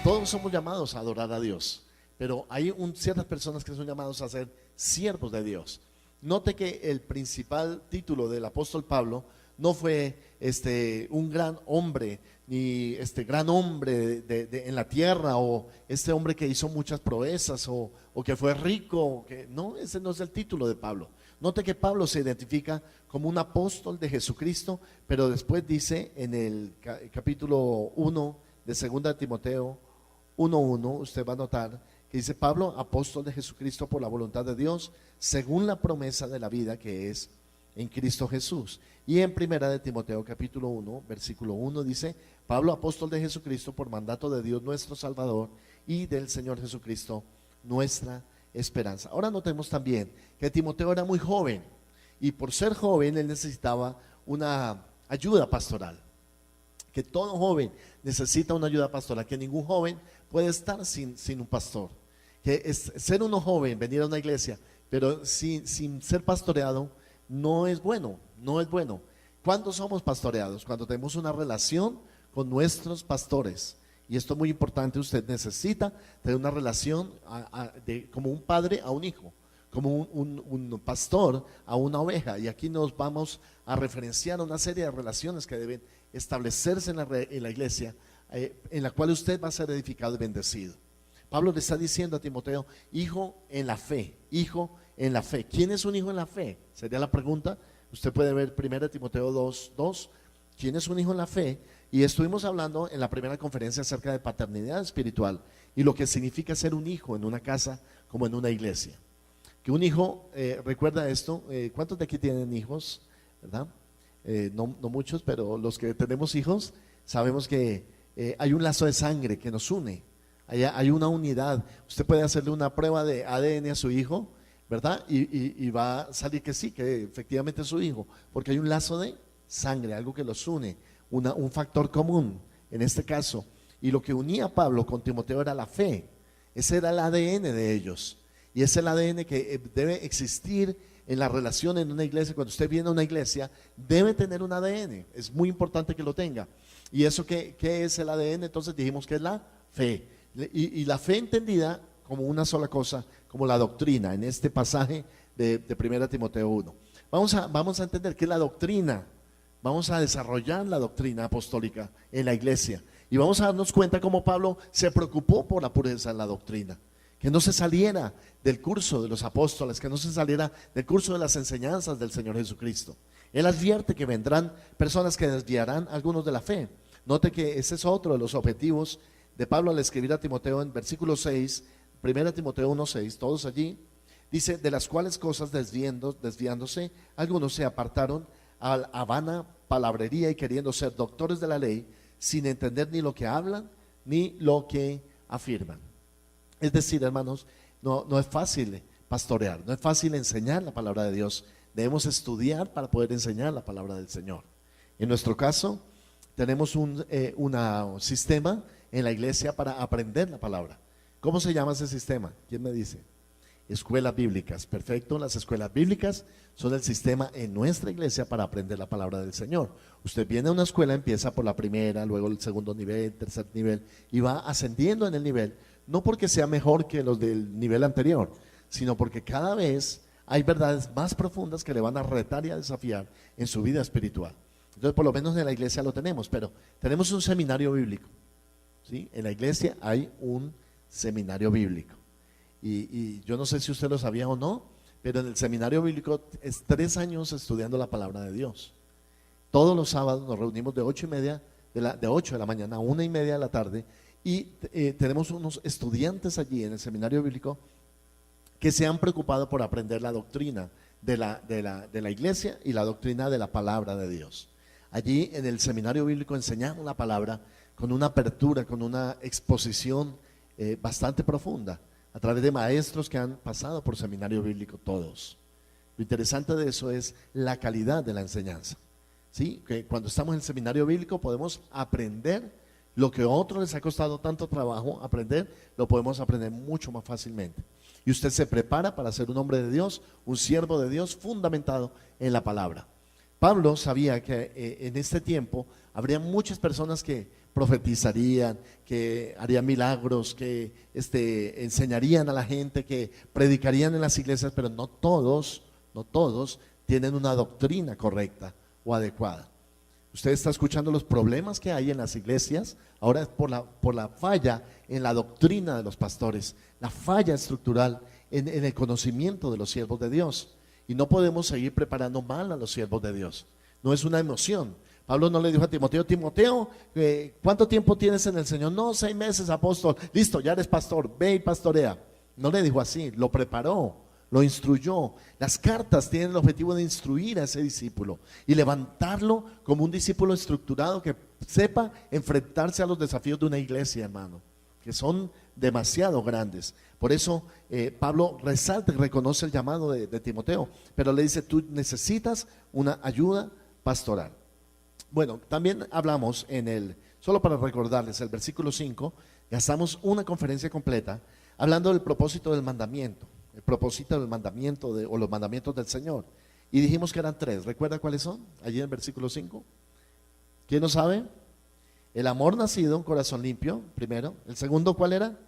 Todos somos llamados a adorar a Dios, pero hay ciertas personas que son llamados a ser siervos de Dios. Note que el principal título del apóstol Pablo no fue un gran hombre, ni gran hombre en la tierra, o este hombre que hizo muchas proezas, o que fue rico, no, ese no es el título de Pablo. Note que Pablo se identifica como un apóstol de Jesucristo, pero después dice en el capítulo 1 de 2 Timoteo 1:1, usted va a notar que dice: Pablo, apóstol de Jesucristo por la voluntad de Dios, según la promesa de la vida que es en Cristo Jesús. Y en 1 Timoteo capítulo 1 versículo 1 dice: Pablo, apóstol de Jesucristo por mandato de Dios nuestro Salvador y del Señor Jesucristo nuestra esperanza. Ahora notemos también que Timoteo era muy joven, y por ser joven él necesitaba una ayuda pastoral. Que todo joven necesita una ayuda pastoral, que ningún joven puede estar sin un pastor. Que ser uno joven, venir a una iglesia, pero sin ser pastoreado, no es bueno, no es bueno. ¿Cuándo somos pastoreados? Cuando tenemos una relación con nuestros pastores. Y esto es muy importante. Usted necesita tener una relación como un padre a un hijo, como un pastor a una oveja. Y aquí nos vamos a referenciar a una serie de relaciones que deben establecerse en la iglesia, en la cual usted va a ser edificado y bendecido. Pablo le está diciendo a Timoteo: hijo en la fe, hijo en la fe. ¿Quién es un hijo en la fe? Sería la pregunta. Usted puede ver 1 Timoteo 2:2. ¿Quién es un hijo en la fe? Y estuvimos hablando en la primera conferencia acerca de paternidad espiritual y lo que significa ser un hijo en una casa como en una iglesia. Que un hijo, recuerda esto, ¿cuántos de aquí tienen hijos? ¿Verdad? No muchos, pero los que tenemos hijos sabemos que hay un lazo de sangre que nos une. Hay una unidad. Usted puede hacerle una prueba de ADN a su hijo, ¿verdad? Y va a salir que sí, que efectivamente es su hijo, porque hay un lazo de sangre, algo que los une, un factor común en este caso. Y lo que unía a Pablo con Timoteo era la fe. Ese era el ADN de ellos, y es el ADN que debe existir en la relación en una iglesia. Cuando usted viene a una iglesia, debe tener un ADN, es muy importante que lo tenga. ¿Y eso qué es el ADN? Entonces dijimos que es la fe, y la fe entendida como una sola cosa, como la doctrina, en este pasaje de 1 Timoteo 1. Vamos a entender qué es la doctrina. Vamos a desarrollar la doctrina apostólica en la iglesia, y vamos a darnos cuenta cómo Pablo se preocupó por la pureza de la doctrina, que no se saliera del curso de los apóstoles, que no se saliera del curso de las enseñanzas del Señor Jesucristo. Él advierte que vendrán personas que desviarán a algunos de la fe. Note que ese es otro de los objetivos de Pablo al escribir a Timoteo en versículo 6, 1 Timoteo 1:6, todos allí, dice: de las cuales cosas desviándose, algunos se apartaron a vana palabrería y queriendo ser doctores de la ley, sin entender ni lo que hablan ni lo que afirman. Es decir, hermanos, no es fácil pastorear, no es fácil enseñar la palabra de Dios. Debemos estudiar para poder enseñar la palabra del Señor. En nuestro caso, tenemos un sistema en la iglesia para aprender la palabra. ¿Cómo se llama ese sistema? ¿Quién me dice? Escuelas bíblicas. Perfecto, las escuelas bíblicas son el sistema en nuestra iglesia para aprender la palabra del Señor. Usted viene a una escuela, empieza por la primera, luego el segundo nivel, tercer nivel, y va ascendiendo en el nivel, no porque sea mejor que los del nivel anterior, sino porque cada vez hay verdades más profundas que le van a retar y a desafiar en su vida espiritual. Entonces, por lo menos en la iglesia lo tenemos, pero tenemos un seminario bíblico, ¿sí? En la iglesia hay un seminario bíblico. Y yo no sé si usted lo sabía o no, pero en el seminario bíblico es 3 años estudiando la palabra de Dios. Todos los sábados nos reunimos de 8 de la mañana a 1:30 de la tarde, y tenemos unos estudiantes allí en el seminario bíblico que se han preocupado por aprender la doctrina de la iglesia y la doctrina de la palabra de Dios. Allí en el seminario bíblico enseñamos la palabra con una apertura, con una exposición bastante profunda, a través de maestros que han pasado por seminario bíblico todos. Lo interesante de eso es la calidad de la enseñanza, ¿sí? Que cuando estamos en el seminario bíblico podemos aprender lo que a otros les ha costado tanto trabajo aprender, lo podemos aprender mucho más fácilmente. Y usted se prepara para ser un hombre de Dios, un siervo de Dios fundamentado en la palabra. Pablo sabía que en este tiempo habría muchas personas que profetizarían, que harían milagros, que enseñarían a la gente, que predicarían en las iglesias, pero no todos tienen una doctrina correcta o adecuada. Usted está escuchando los problemas que hay en las iglesias, ahora es por la falla en la doctrina de los pastores, la falla estructural en el conocimiento de los siervos de Dios. Y no podemos seguir preparando mal a los siervos de Dios. No es una emoción. Pablo no le dijo a Timoteo, ¿cuánto tiempo tienes en el Señor? No, 6 meses, apóstol. Listo, ya eres pastor, ve y pastorea. No le dijo así, lo preparó, lo instruyó. Las cartas tienen el objetivo de instruir a ese discípulo y levantarlo como un discípulo estructurado que sepa enfrentarse a los desafíos de una iglesia, hermano, que son demasiado grandes. Por eso Pablo resalta y reconoce el llamado de Timoteo, pero le dice, tú necesitas una ayuda pastoral. Bueno, también hablamos solo para recordarles, el versículo 5, gastamos una conferencia completa hablando del propósito del mandamiento, el propósito del mandamiento o los mandamientos del Señor. Y dijimos que eran 3, ¿recuerda cuáles son? Allí en el versículo 5. ¿Quién no sabe? El amor nacido, un corazón limpio, primero. El segundo, ¿cuál era?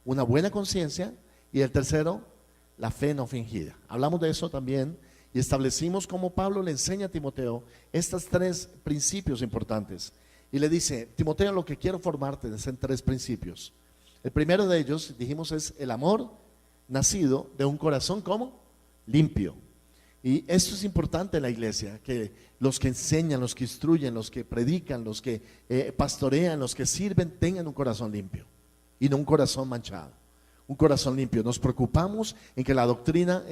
Una buena conciencia. Y el tercero, la fe no fingida. Hablamos de eso también y establecimos cómo Pablo le enseña a Timoteo estos 3 principios importantes. Y le dice, Timoteo, lo que quiero formarte es en 3 principios. El primero de ellos, dijimos, es el amor nacido de un corazón, ¿cómo? Limpio. Y esto es importante en la iglesia, que los que enseñan, los que instruyen, los que predican, los que pastorean, los que sirven, tengan un corazón limpio y no un corazón manchado. Un corazón limpio. Nos preocupamos en que la doctrina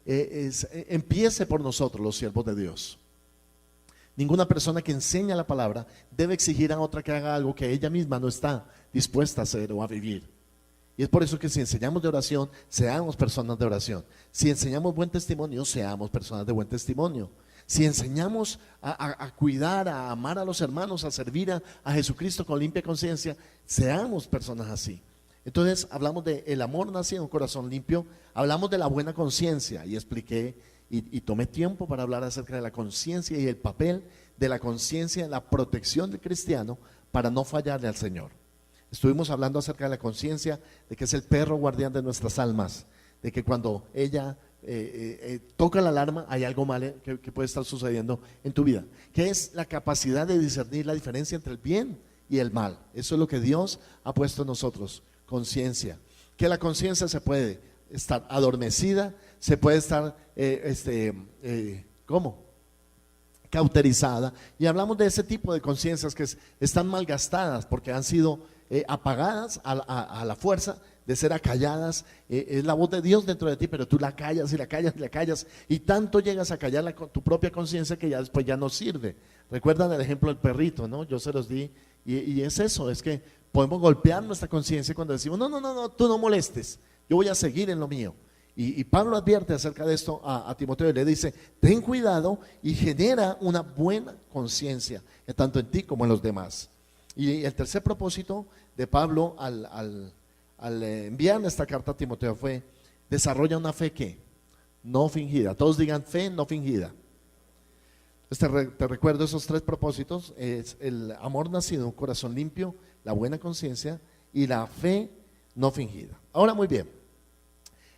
empiece por nosotros, los siervos de Dios. Ninguna persona que enseña la palabra debe exigir a otra que haga algo que ella misma no está dispuesta a hacer o a vivir. Y es por eso que si enseñamos de oración, seamos personas de oración. Si enseñamos buen testimonio, seamos personas de buen testimonio. Si enseñamos a cuidar, a amar a los hermanos, a servir a Jesucristo con limpia conciencia, seamos personas así. Entonces hablamos del amor nacido en un corazón limpio, hablamos de la buena conciencia y expliqué y tomé tiempo para hablar acerca de la conciencia y el papel de la conciencia en la protección del cristiano para no fallarle al Señor. Estuvimos hablando acerca de la conciencia, de que es el perro guardián de nuestras almas, de que cuando ella toca la alarma hay algo mal que puede estar sucediendo en tu vida, que es la capacidad de discernir la diferencia entre el bien y el mal. Eso es lo que Dios ha puesto en nosotros. Conciencia, que la conciencia se puede estar adormecida, se puede estar ¿cómo? Cauterizada, y hablamos de ese tipo de conciencias que están malgastadas porque han sido apagadas a la fuerza de ser acalladas. Es la voz de Dios dentro de ti, pero tú la callas y la callas y la callas, y tanto llegas a callar tu propia conciencia que ya después ya no sirve. Recuerdan el ejemplo del perrito, ¿no? Yo se los di, y es eso, es que podemos golpear nuestra conciencia cuando decimos, no, tú no molestes, yo voy a seguir en lo mío. Y Pablo advierte acerca de esto a Timoteo y le dice, ten cuidado y genera una buena conciencia, tanto en ti como en los demás. Y el tercer propósito de Pablo al enviar esta carta a Timoteo fue, desarrolla una fe que no fingida. Todos digan fe no fingida. Te recuerdo esos 3 propósitos: es el amor nacido, un corazón limpio, la buena conciencia y la fe no fingida. Ahora, muy bien,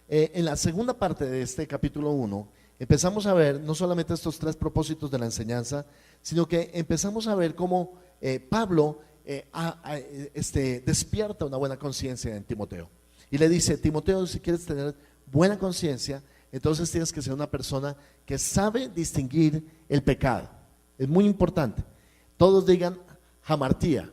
en la segunda parte de este capítulo 1 empezamos a ver no solamente estos 3 propósitos de la enseñanza, sino que empezamos a ver cómo Pablo despierta una buena conciencia en Timoteo y le dice, Timoteo, si quieres tener buena conciencia, entonces tienes que ser una persona que sabe distinguir el pecado. Es muy importante. Todos digan hamartía.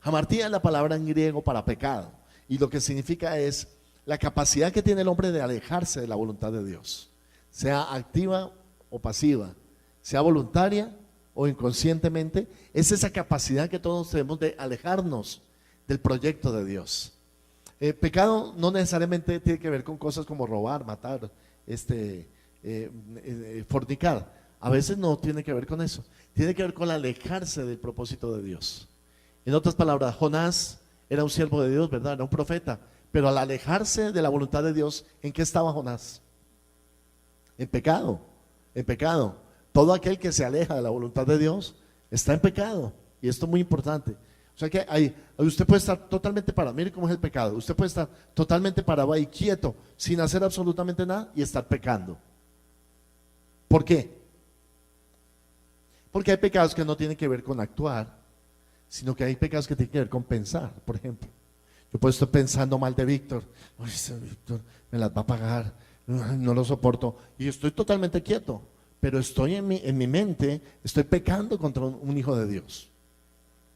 Hamartía es la palabra en griego para pecado, y lo que significa es la capacidad que tiene el hombre de alejarse de la voluntad de Dios, sea activa o pasiva, sea voluntaria o inconscientemente. Es esa capacidad que todos tenemos de alejarnos del proyecto de Dios. Pecado no necesariamente tiene que ver con cosas como robar, matar, fornicar. A veces no tiene que ver con eso. Tiene que ver con alejarse del propósito de Dios. En otras palabras, Jonás era un siervo de Dios, ¿verdad? Era un profeta. Pero al alejarse de la voluntad de Dios, ¿en qué estaba Jonás? En pecado, en pecado. Todo aquel que se aleja de la voluntad de Dios está en pecado. Y esto es muy importante. O sea que usted puede estar totalmente parado. Mire cómo es el pecado. Usted puede estar totalmente parado ahí, quieto, sin hacer absolutamente nada y estar pecando. ¿Por qué? Porque hay pecados que no tienen que ver con actuar, sino que hay pecados que tienen que ver con pensar. Por ejemplo, yo puedo estar pensando mal de Víctor. Uy, ese Víctor me las va a pagar, no lo soporto. Y estoy totalmente quieto, pero estoy en mi mente, estoy pecando contra un hijo de Dios,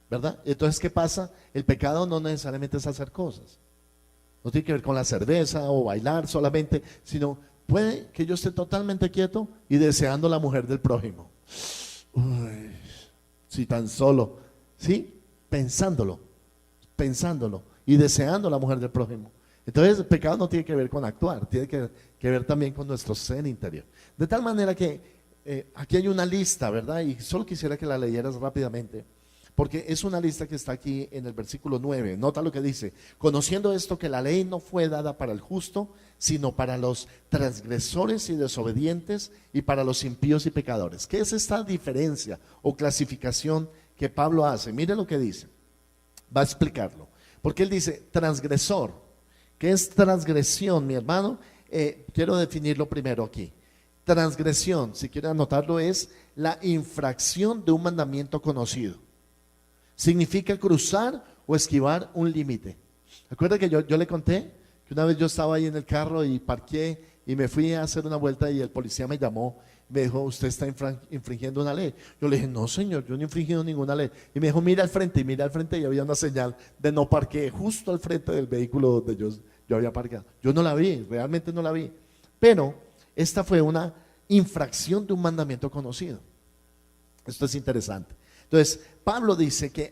¿verdad? Entonces, ¿qué pasa? El pecado no necesariamente es hacer cosas. No tiene que ver con la cerveza o bailar solamente, sino puede que yo esté totalmente quieto y deseando la mujer del prójimo. Uy, si tan solo, ¿sí? Pensándolo y deseando la mujer del prójimo. Entonces, el pecado no tiene que ver con actuar, tiene que ver también con nuestro ser interior. De tal manera que aquí hay una lista, ¿verdad? Y solo quisiera que la leyeras rápidamente, porque es una lista que está aquí en el versículo 9. Nota lo que dice: conociendo esto, que la ley no fue dada para el justo, sino para los transgresores y desobedientes, y para los impíos y pecadores. ¿Qué es esta diferencia o clasificación que Pablo hace? Mire lo que dice, va a explicarlo, porque él dice transgresor. ¿Qué es transgresión, mi hermano? Quiero definirlo primero aquí. Transgresión, si quiere anotarlo, es la infracción de un mandamiento conocido. Significa cruzar o esquivar un límite. Recuerda que yo le conté que una vez yo estaba ahí en el carro y parqué y me fui a hacer una vuelta y el policía me llamó. Me dijo: usted está infringiendo una ley. Yo le dije: no, señor, yo no he infringido ninguna ley. Y me dijo: mira al frente, y había una señal de no parqué justo al frente del vehículo donde yo había parqueado. Yo no la vi, realmente no la vi. Pero esta fue una infracción de un mandamiento conocido. Esto es interesante. Entonces, Pablo dice que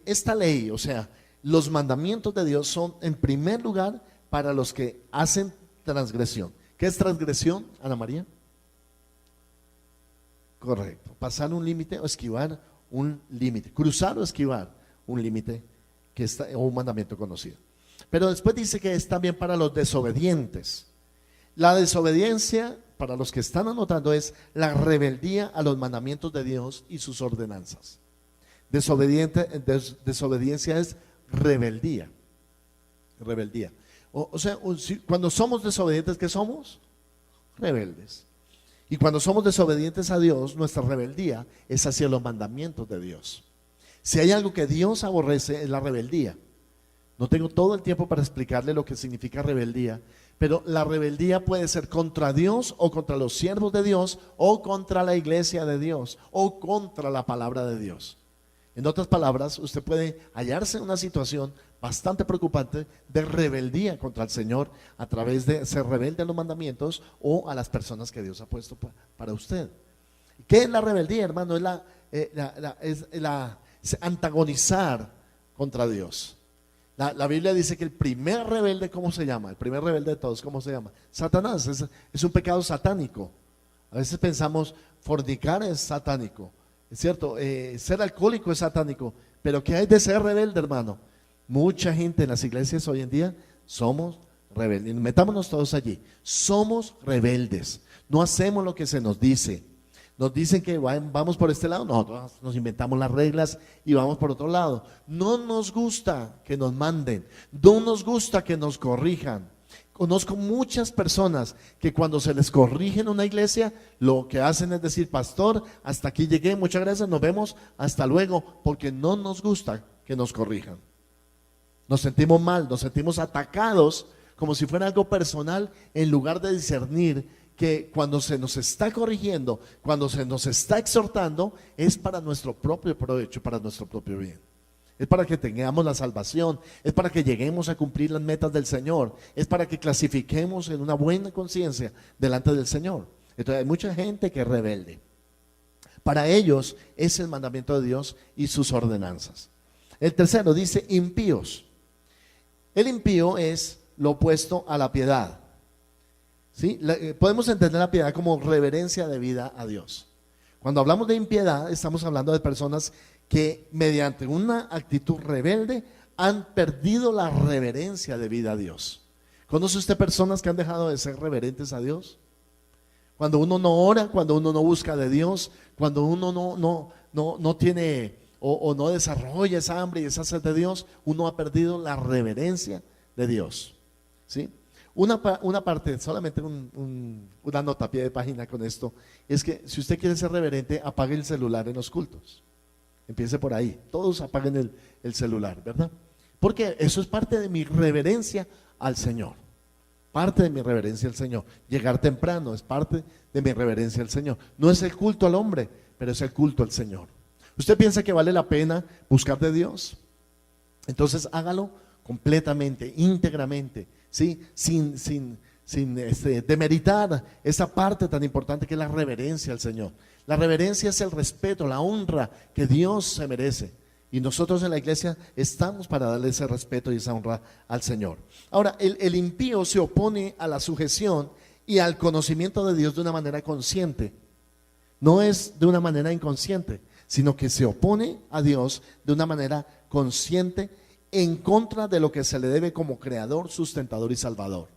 esta ley, o sea, los mandamientos de Dios son en primer lugar para los que hacen transgresión. ¿Qué es transgresión, Ana María? Correcto, pasar un límite o esquivar un límite, cruzar o esquivar un límite o un mandamiento conocido. Pero después dice que es también para los desobedientes. La desobediencia, para los que están anotando, es la rebeldía a los mandamientos de Dios y sus ordenanzas. Desobediencia es rebeldía. O sea, cuando somos desobedientes, ¿qué somos? Rebeldes. Y cuando somos desobedientes a Dios, nuestra rebeldía es hacia los mandamientos de Dios. Si hay algo que Dios aborrece, es la rebeldía. No tengo todo el tiempo para explicarle lo que significa rebeldía, pero la rebeldía puede ser contra Dios o contra los siervos de Dios o contra la iglesia de Dios o contra la palabra de Dios. En otras palabras, usted puede hallarse en una situación bastante preocupante de rebeldía contra el Señor a través de ser rebelde a los mandamientos o a las personas que Dios ha puesto para usted. ¿Qué es la rebeldía, hermano? Es antagonizar contra Dios. La Biblia dice que el primer rebelde, ¿cómo se llama? El primer rebelde de todos, ¿cómo se llama? Satanás. Es un pecado satánico. A veces pensamos, fornicar es satánico, es cierto, ser alcohólico es satánico, pero ¿qué hay de ser rebelde, hermano? Mucha gente en las iglesias hoy en día somos rebeldes. Metámonos todos allí. Somos rebeldes. No hacemos lo que se nos dice. Nos dicen que vamos por este lado, nosotros nos inventamos las reglas y vamos por otro lado. No nos gusta que nos manden, no nos gusta que nos corrijan. Conozco muchas personas que cuando se les corrige en una iglesia, lo que hacen es decir: pastor, hasta aquí llegué, muchas gracias, nos vemos, hasta luego, porque no nos gusta que nos corrijan. Nos sentimos mal, nos sentimos atacados, como si fuera algo personal, en lugar de discernir que cuando se nos está corrigiendo, cuando se nos está exhortando, es para nuestro propio provecho, para nuestro propio bien. Es para que tengamos la salvación, es para que lleguemos a cumplir las metas del Señor, es para que clasifiquemos en una buena conciencia delante del Señor. Entonces hay mucha gente que es rebelde. Para ellos es el mandamiento de Dios y sus ordenanzas. El tercero dice impíos. El impío es lo opuesto a la piedad. ¿Sí? Podemos entender la piedad como reverencia debida a Dios. Cuando hablamos de impiedad, estamos hablando de personas que mediante una actitud rebelde han perdido la reverencia debida a Dios. ¿Conoce usted personas que han dejado de ser reverentes a Dios? Cuando uno no ora, cuando uno no busca de Dios, cuando uno no tiene o no desarrolla esa hambre y esa sed de Dios, uno ha perdido la reverencia de Dios. ¿Sí? Una parte, solamente una nota a pie de página con esto, es que si usted quiere ser reverente, apague el celular en los cultos. Empiece por ahí, todos apaguen el celular, ¿verdad? Porque eso es parte de mi reverencia al Señor. Parte de mi reverencia al Señor. Llegar temprano es parte de mi reverencia al Señor. No es el culto al hombre, pero es el culto al Señor. ¿Usted piensa que vale la pena buscar de Dios? Entonces hágalo completamente, íntegramente, ¿sí? Sin demeritar esa parte tan importante que es la reverencia al Señor. La reverencia es el respeto, la honra que Dios se merece. Y nosotros en la iglesia estamos para darle ese respeto y esa honra al Señor. Ahora, el impío se opone a la sujeción y al conocimiento de Dios de una manera consciente. No es de una manera inconsciente, sino que se opone a Dios de una manera consciente en contra de lo que se le debe como creador, sustentador y salvador.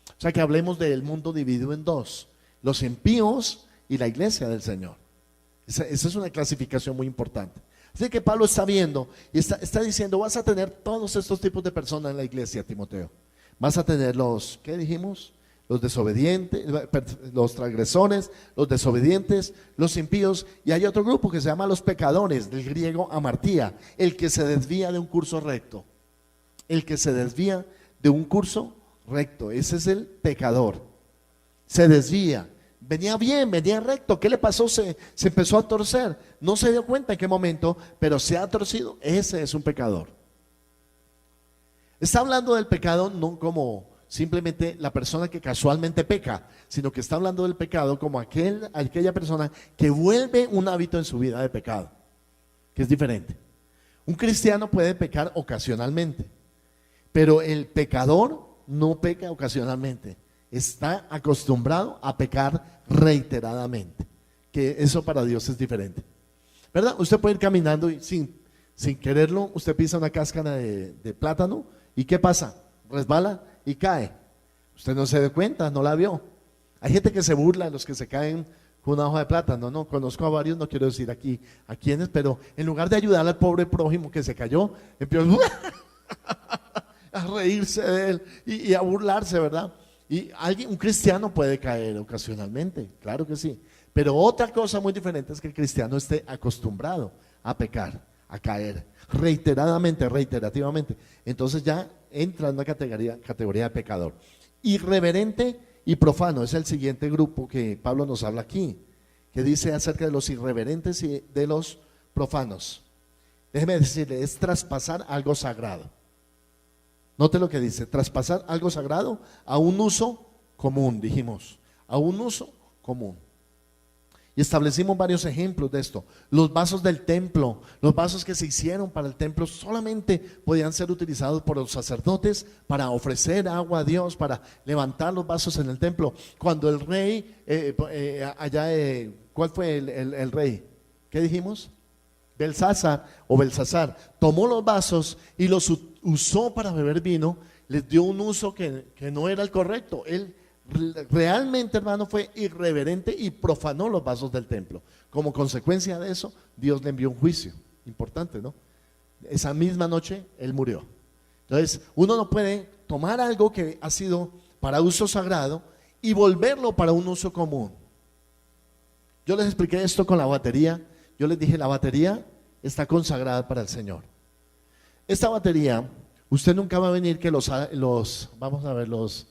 O sea que hablemos del mundo dividido en dos: los impíos y la iglesia del Señor. Esa es una clasificación muy importante. Así que Pablo está viendo y está diciendo: vas a tener todos estos tipos de personas en la iglesia, Timoteo. Vas a tener los, ¿qué dijimos? Los desobedientes, los transgresores, los desobedientes, los impíos, y hay otro grupo que se llama los pecadores, del griego amartía, el que se desvía de un curso recto. El que se desvía de un curso recto, ese es el pecador. Se desvía. Venía bien, venía recto. ¿Qué le pasó? Se empezó a torcer. No se dio cuenta en qué momento, pero se ha torcido. Ese es un pecador. Está hablando del pecado no como simplemente la persona que casualmente peca, sino que está hablando del pecado como aquella persona que vuelve un hábito en su vida de pecado, que es diferente. Un cristiano puede pecar ocasionalmente, pero el pecador no peca ocasionalmente. Está acostumbrado a pecar reiteradamente, que eso para Dios es diferente, ¿verdad? Usted puede ir caminando y sin quererlo, usted pisa una cáscara de plátano y ¿qué pasa? Resbala y cae. Usted no se da cuenta, no la vio. Hay gente que se burla de los que se caen con una hoja de plátano. No, conozco a varios, no quiero decir aquí a quiénes, pero en lugar de ayudar al pobre prójimo que se cayó, empezó a reírse de él y a burlarse, ¿verdad? Y un cristiano puede caer ocasionalmente, claro que sí, pero otra cosa muy diferente es que el cristiano esté acostumbrado a pecar, a caer reiterativamente. Entonces ya entra en una categoría de pecador. Irreverente y profano es el siguiente grupo que Pablo nos habla aquí, que dice acerca de los irreverentes y de los profanos. Déjeme decirle, es traspasar algo sagrado. Note lo que dice: traspasar algo sagrado a un uso común, dijimos, a un uso común. Y establecimos varios ejemplos de esto. Los vasos del templo, los vasos que se hicieron para el templo solamente podían ser utilizados por los sacerdotes para ofrecer agua a Dios, para levantar los vasos en el templo. Cuando el rey, ¿cuál fue el rey? ¿Qué dijimos? Belsasar, tomó los vasos y los usó para beber vino, les dio un uso que no era el correcto. Él realmente, hermano, fue irreverente y profanó los vasos del templo. Como consecuencia de eso, Dios le envió un juicio importante, ¿no? Esa misma noche él murió. Entonces, uno no puede tomar algo que ha sido para uso sagrado y volverlo para un uso común. Yo les expliqué esto con la batería. Yo les dije: la batería está consagrada para el Señor. Esta batería, usted nunca va a venir que vamos a ver, los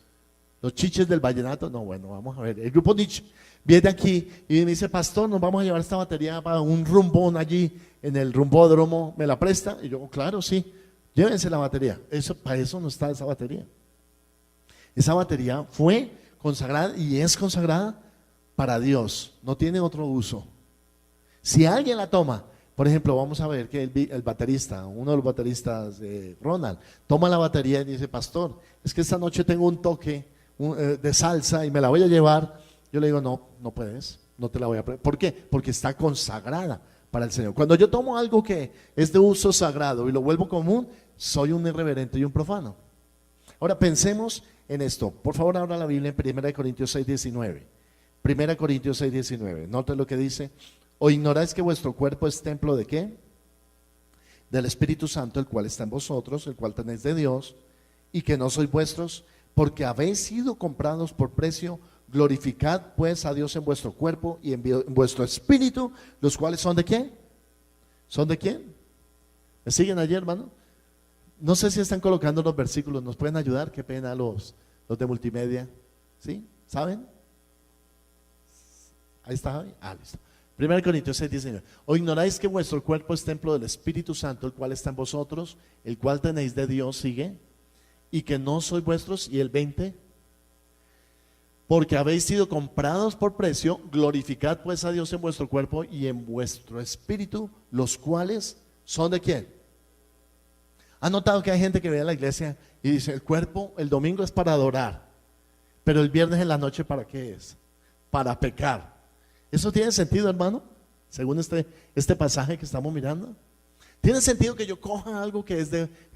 chiches del vallenato. No, bueno, vamos a ver. El grupo Nietzsche viene aquí y me dice: pastor, nos vamos a llevar esta batería para un rumbón allí en el rumbódromo, ¿me la presta? Y yo: claro, sí, llévense la batería. Para eso no está esa batería. Esa batería fue consagrada y es consagrada para Dios, no tiene otro uso. Si alguien la toma, por ejemplo, vamos a ver que el baterista, uno de los bateristas, Ronald, toma la batería y dice: pastor, es que esta noche tengo un toque de salsa y me la voy a llevar. Yo le digo: no puedes, no te la voy a prestar. ¿Por qué? Porque está consagrada para el Señor. Cuando yo tomo algo que es de uso sagrado y lo vuelvo común, soy un irreverente y un profano. Ahora pensemos en esto. Por favor, abra la Biblia en 1 Corintios 6:19. 1 Corintios 6:19. Note lo que dice: ¿o ignoráis que vuestro cuerpo es templo de qué? del Espíritu Santo, el cual está en vosotros, el cual tenéis de Dios, y que no sois vuestros, porque habéis sido comprados por precio. Glorificad pues a Dios en vuestro cuerpo y en vuestro espíritu, los cuales son ¿de quién? ¿Son de quién? ¿Me siguen allí, hermano? No sé si están colocando los versículos, ¿nos pueden ayudar? Qué pena los de multimedia. ¿Sí? ¿Saben? Ahí está. Listo. 1 Corintios 6:19. ¿O ignoráis que vuestro cuerpo es templo del Espíritu Santo, el cual está en vosotros, el cual tenéis de Dios, sigue, y que no sois vuestros? Y el 20, porque habéis sido comprados por precio. Glorificad pues a Dios en vuestro cuerpo y en vuestro espíritu, los cuales son ¿de quién? ¿Han notado que hay gente que ve a la iglesia y dice, el cuerpo el domingo es para adorar, pero el viernes en la noche ¿para qué es? Para pecar. ¿Eso tiene sentido, hermano? Según este pasaje que estamos mirando. ¿Tiene sentido que yo coja algo que es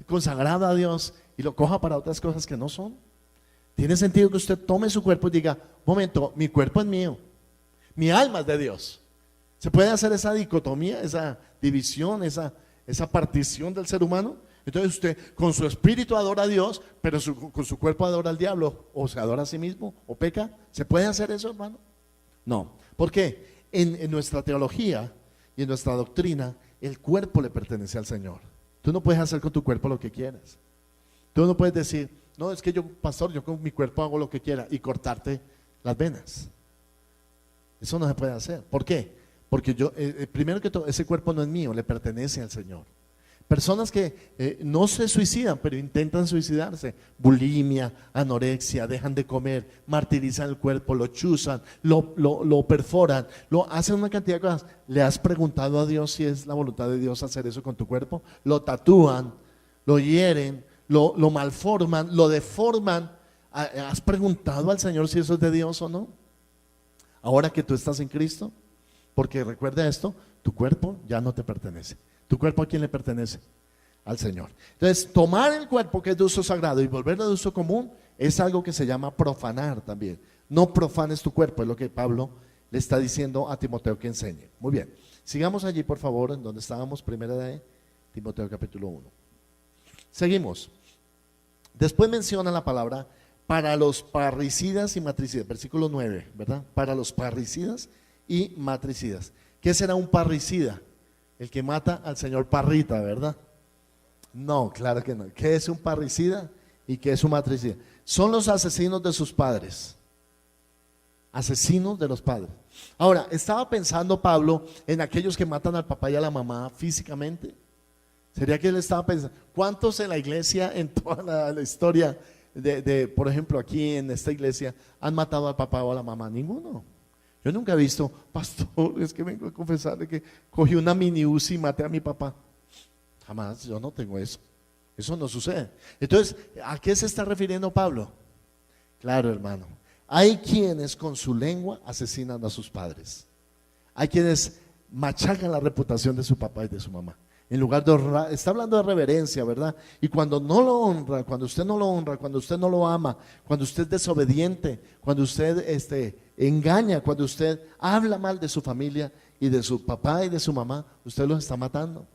consagrado a Dios y lo coja para otras cosas que no son? ¿Tiene sentido que usted tome su cuerpo y diga, momento, mi cuerpo es mío, mi alma es de Dios? ¿Se puede hacer esa dicotomía, esa división, esa partición del ser humano? Entonces usted con su espíritu adora a Dios, pero con su cuerpo adora al diablo, o se adora a sí mismo, o peca. ¿Se puede hacer eso, hermano? No. ¿Por qué? En nuestra teología y en nuestra doctrina, el cuerpo le pertenece al Señor. Tú no puedes hacer con tu cuerpo lo que quieras. Tú no puedes decir, no, es que yo, pastor, yo con mi cuerpo hago lo que quiera, y cortarte las venas. Eso no se puede hacer. ¿Por qué? Porque yo, primero que todo, ese cuerpo no es mío, le pertenece al Señor. Personas que no se suicidan, pero intentan suicidarse. Bulimia, anorexia, dejan de comer, martirizan el cuerpo, lo chuzan, lo perforan, hacen una cantidad de cosas. ¿Le has preguntado a Dios si es la voluntad de Dios hacer eso con tu cuerpo? Lo tatúan, lo hieren, lo malforman, lo deforman. ¿Has preguntado al Señor si eso es de Dios o no? Ahora que tú estás en Cristo, porque recuerda esto, tu cuerpo ya no te pertenece. ¿Tu cuerpo a quién le pertenece? Al Señor. Entonces, tomar el cuerpo que es de uso sagrado y volverlo de uso común es algo que se llama profanar también. No profanes tu cuerpo, es lo que Pablo le está diciendo a Timoteo que enseñe. Muy bien, sigamos allí por favor, en donde estábamos, primera de Timoteo capítulo 1. Seguimos. Después menciona la palabra para los parricidas y matricidas, versículo 9, ¿verdad? Para los parricidas y matricidas. ¿Qué será un parricida? El que mata al señor Parrita, ¿verdad? No, claro que no. ¿Qué es un parricida y qué es un matricida? Son los asesinos de sus padres. Asesinos de los padres. Ahora, estaba pensando Pablo en aquellos que matan al papá y a la mamá físicamente. ¿Sería que él estaba pensando? ¿Cuántos en la iglesia, en toda la historia por ejemplo, aquí en esta iglesia, han matado al papá o a la mamá? Ninguno. Yo nunca he visto, pastor, es que vengo a confesarle que cogí una mini Uzi y maté a mi papá. Jamás, yo no tengo eso. Eso no sucede. Entonces, ¿a qué se está refiriendo Pablo? Claro, hermano. Hay quienes con su lengua asesinan a sus padres. Hay quienes machacan la reputación de su papá y de su mamá. En lugar de honrar, está hablando de reverencia, ¿verdad? Y cuando no lo honra, cuando usted no lo honra, cuando usted no lo ama, cuando usted es desobediente, cuando usted engaña, cuando usted habla mal de su familia y de su papá y de su mamá, usted los está matando.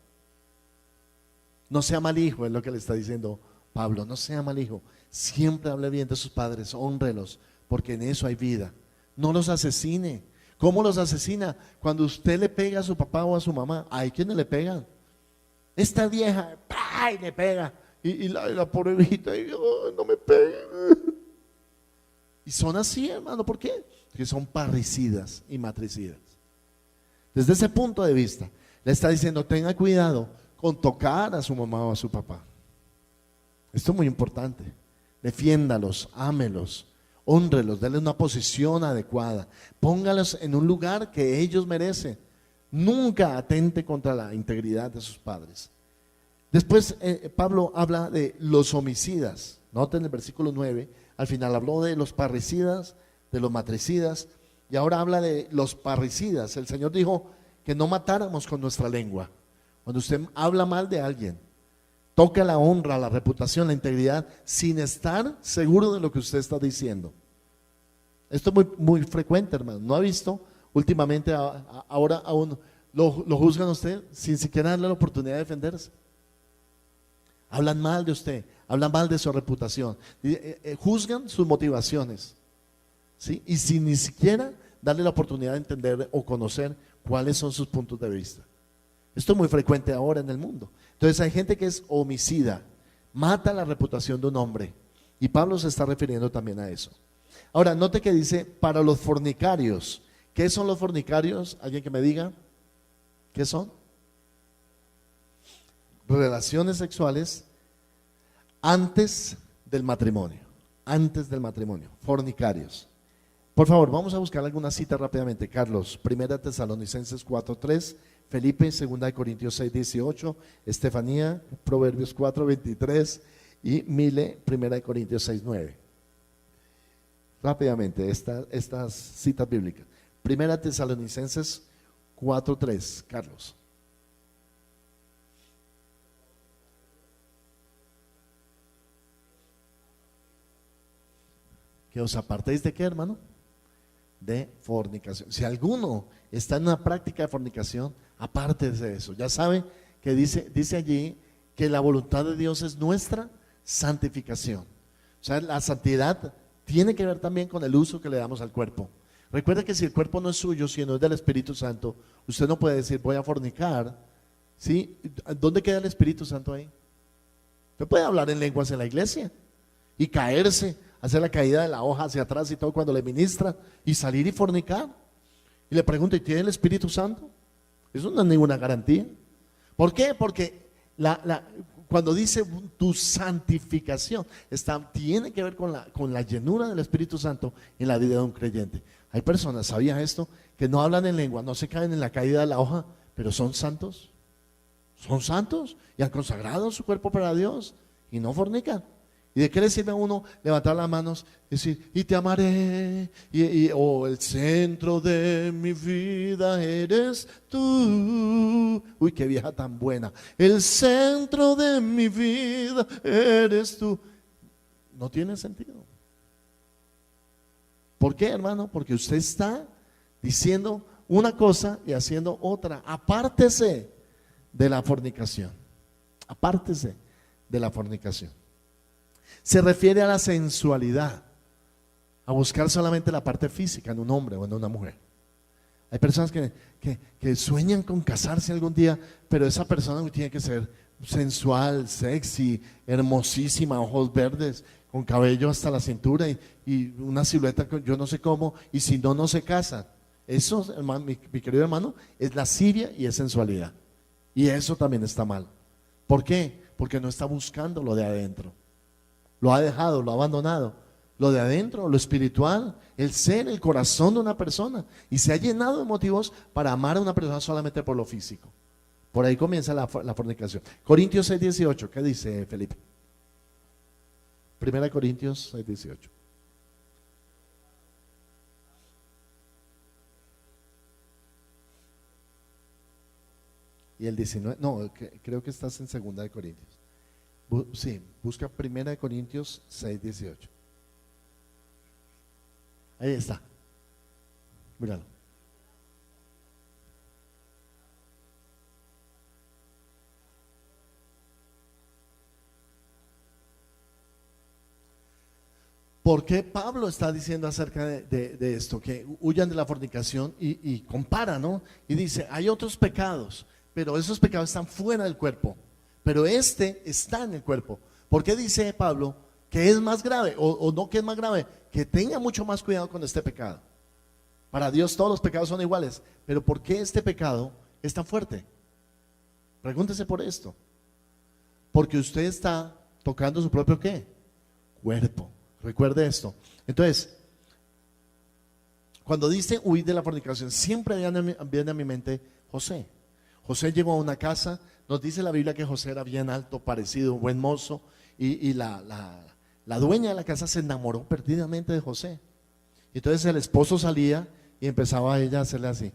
No sea mal hijo, es lo que le está diciendo Pablo. No sea mal hijo, siempre hable bien de sus padres, hónrelos, porque en eso hay vida. No los asesine. ¿Cómo los asesina? Cuando usted le pega a su papá o a su mamá. Hay quienes le pegan. Esta vieja, ¡ay!, le pega. Y la pobre viejita, no me pegue. Y son así, hermano. ¿Por qué? Porque son parricidas y matricidas. Desde ese punto de vista, le está diciendo, tenga cuidado con tocar a su mamá o a su papá. Esto es muy importante. Defiéndalos, ámelos, hónrelos, denle una posición adecuada, póngalos en un lugar que ellos merecen. Nunca atente contra la integridad de sus padres. Después Pablo habla de los homicidas. Noten el versículo 9, al final habló de los parricidas, de los matricidas, y ahora habla de los parricidas. El Señor dijo que no matáramos con nuestra lengua. Cuando usted habla mal de alguien, toca la honra, la reputación, la integridad, sin estar seguro de lo que usted está diciendo. Esto es muy, muy frecuente, hermano. ¿No ha visto? Últimamente ahora aún lo juzgan a usted sin siquiera darle la oportunidad de defenderse. hablan mal de usted, hablan mal de su reputación, juzgan sus motivaciones, ¿sí? Y sin ni siquiera darle la oportunidad de entender o conocer cuáles son sus puntos de vista. Esto es muy frecuente ahora en el mundo. Entonces hay gente que es homicida, mata la reputación de un hombre, y Pablo se está refiriendo también a eso. Ahora, note que dice, para los fornicarios. ¿Qué son los fornicarios? ¿Alguien que me diga? ¿Qué son? Relaciones sexuales antes del matrimonio. Antes del matrimonio. Fornicarios. Por favor, vamos a buscar alguna cita rápidamente. Carlos, 1 Tesalonicenses 4:3, Felipe, 2 Corintios 6:18, Estefanía, Proverbios 4:23 y Mile, 1 Corintios 6:9. Rápidamente, estas citas bíblicas. 1 Tesalonicenses 4:3, Carlos. Que os apartéis de qué, hermano? De fornicación. Si alguno está en una práctica de fornicación, apártese de eso. Ya sabe que dice allí que la voluntad de Dios es nuestra santificación. O sea, la santidad tiene que ver también con el uso que le damos al cuerpo. Recuerda que si el cuerpo no es suyo, sino es del Espíritu Santo, usted no puede decir voy a fornicar, ¿sí? ¿Dónde queda el Espíritu Santo ahí? Usted puede hablar en lenguas en la iglesia y caerse, hacer la caída de la hoja hacia atrás y todo cuando le ministra, y salir y fornicar. Y le pregunto, ¿y tiene el Espíritu Santo? Eso no es ninguna garantía. ¿Por qué? Porque cuando dice tu santificación, tiene que ver con la llenura del Espíritu Santo en la vida de un creyente. Hay personas, ¿sabías esto? Que no hablan en lengua, no se caen en la caída de la hoja, pero son santos. Son santos y han consagrado su cuerpo para Dios y no fornican. ¿Y de qué le sirve a uno levantar las manos y decir, y te amaré, o el centro de mi vida eres tú? Uy, qué vieja tan buena. El centro de mi vida eres tú. No tiene sentido. ¿Por qué, hermano? Porque usted está diciendo una cosa y haciendo otra. Apártese de la fornicación. Apártese de la fornicación. Se refiere a la sensualidad, a buscar solamente la parte física en un hombre o en una mujer. Hay personas que sueñan con casarse algún día, pero esa persona tiene que ser sensual, sexy, hermosísima, ojos verdes, con cabello hasta la cintura y una silueta yo no sé cómo, y si no, no se casan. Eso, hermano, mi querido hermano, es lascivia y es sensualidad. Y eso también está mal. ¿Por qué? Porque no está buscando lo de adentro. Lo ha dejado, lo ha abandonado. Lo de adentro, lo espiritual, el ser, el corazón de una persona. Y se ha llenado de motivos para amar a una persona solamente por lo físico. Por ahí comienza la fornicación. Corintios 6:18, ¿qué dice Felipe? 1 Corintios 6:18. Y el 19, no, creo que estás en 2 Corintios. Sí, busca 1 Corintios 6:18. Ahí está. Míralo. ¿Por qué Pablo está diciendo acerca de esto? Que huyan de la fornicación y compara, ¿no? Y dice, hay otros pecados, pero esos pecados están fuera del cuerpo. Pero este está en el cuerpo. ¿Por qué dice Pablo que es más grave? O no que es más grave, que tenga mucho más cuidado con este pecado. Para Dios todos los pecados son iguales. Pero ¿por qué este pecado es tan fuerte? Pregúntese por esto. Porque usted está tocando su propio ¿qué? Cuerpo. Recuerde esto. Entonces, cuando dice huir de la fornicación, siempre viene a mi mente José. José llegó a una casa, nos dice la Biblia que José era bien alto, parecido, un buen mozo, y la dueña de la casa se enamoró perdidamente de José. Entonces el esposo salía y empezaba a ella a hacerle así.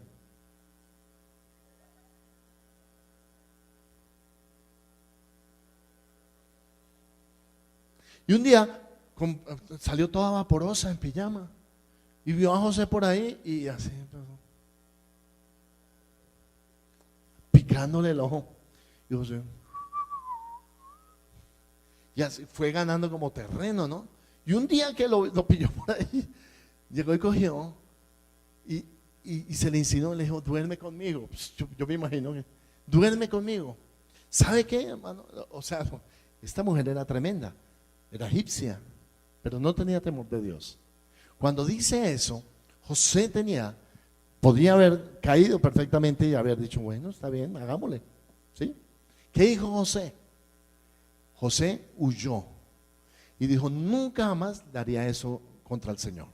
Y un día salió toda vaporosa en pijama y vio a José por ahí y así picándole el ojo. Y José, Y así fue ganando como terreno, ¿no? Y un día que lo pilló por ahí, llegó y cogió y se le insinuó, le dijo, duerme conmigo. Pues yo me imagino que, duerme conmigo. ¿Sabe qué, hermano? O sea, esta mujer era tremenda, era egipcia, pero no tenía temor de Dios. Cuando dice eso, José podría haber caído perfectamente y haber dicho, bueno, está bien, hagámosle, ¿sí? ¿Qué dijo José? José huyó y dijo, nunca jamás daría eso contra el Señor.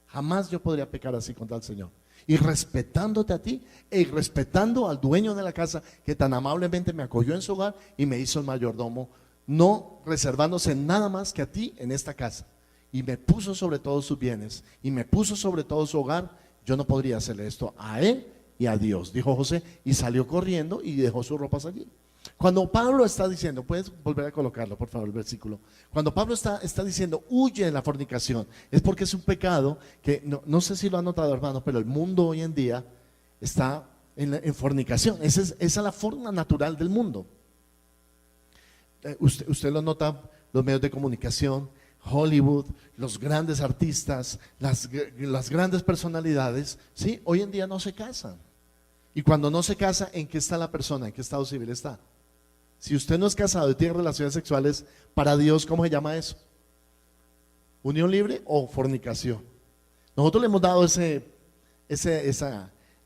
Jamás yo podría pecar así contra el Señor. Y respetándote a ti y respetando al dueño de la casa que tan amablemente me acogió en su hogar y me hizo el mayordomo, no reservándose nada más que a ti en esta casa. Y me puso sobre todos sus bienes y me puso sobre todo su hogar. Yo no podría hacerle esto a él y a Dios, dijo José, y salió corriendo y dejó sus ropas allí. Cuando Pablo está diciendo, puedes volver a colocarlo por favor el versículo, cuando Pablo está diciendo huye de la fornicación, es porque es un pecado que no sé si lo han notado, hermano, pero el mundo hoy en día está en fornicación. Esa es la forma natural del mundo. Usted lo nota, los medios de comunicación, Hollywood, los grandes artistas, las grandes personalidades, ¿sí? Hoy en día no se casan. Y cuando no se casa, ¿en qué está la persona? ¿En qué estado civil está? Si usted no es casado y tiene relaciones sexuales, para Dios, ¿cómo se llama eso? ¿Unión libre o fornicación? Nosotros le hemos dado ese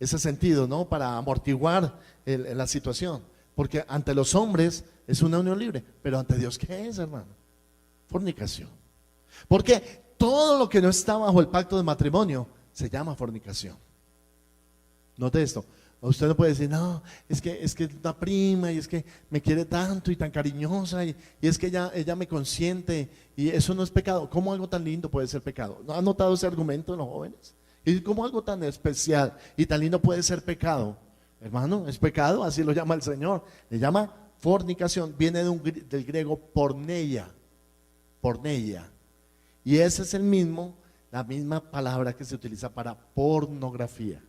sentido, ¿no? Para amortiguar la situación. Porque ante los hombres es una unión libre, pero ante Dios, ¿qué es, hermano? Fornicación. Porque todo lo que no está bajo el pacto de matrimonio se llama fornicación. Note esto. Usted no puede decir, no, es que es una prima y es que me quiere tanto y tan cariñosa y es que ella me consiente y eso no es pecado. ¿Cómo algo tan lindo puede ser pecado? ¿No han notado ese argumento en los jóvenes? ¿Y cómo algo tan especial y tan lindo puede ser pecado? Hermano, es pecado, así lo llama el Señor. Le llama fornicación, viene del griego porneia. Y ese es la misma palabra que se utiliza para pornografía.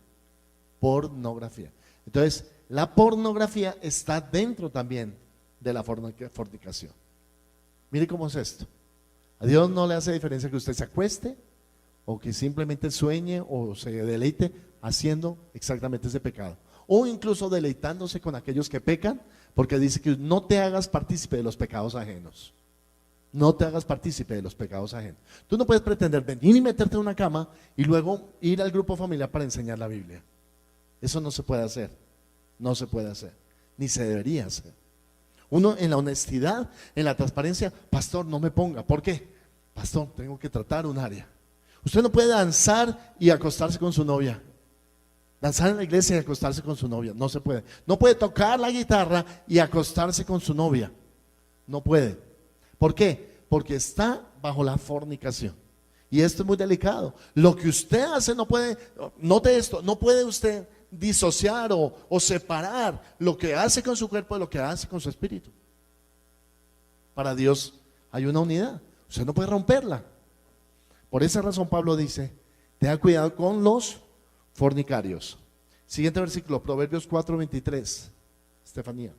Entonces, la pornografía está dentro también de la fornicación. Mire cómo es esto. A Dios no le hace diferencia que usted se acueste o que simplemente sueñe o se deleite haciendo exactamente ese pecado. O incluso deleitándose con aquellos que pecan, porque dice que no te hagas partícipe de los pecados ajenos. No te hagas partícipe de los pecados ajenos. Tú no puedes pretender venir y meterte en una cama y luego ir al grupo familiar para enseñar la Biblia. Eso no se puede hacer, ni se debería hacer. Uno en la honestidad, en la transparencia, pastor, no me ponga. ¿Por qué? Pastor, tengo que tratar un área. Usted no puede danzar y acostarse con su novia. Danzar en la iglesia y acostarse con su novia, no se puede. No puede tocar la guitarra y acostarse con su novia, no puede. ¿Por qué? Porque está bajo la fornicación. Y esto es muy delicado. Lo que usted hace no puede, note esto, no puede usted disociar o separar lo que hace con su cuerpo de lo que hace con su espíritu. Para Dios hay una unidad, usted no puede romperla. Por esa razón Pablo dice, tenga cuidado con los fornicarios. Siguiente versículo, Proverbios 4:23. Estefanía.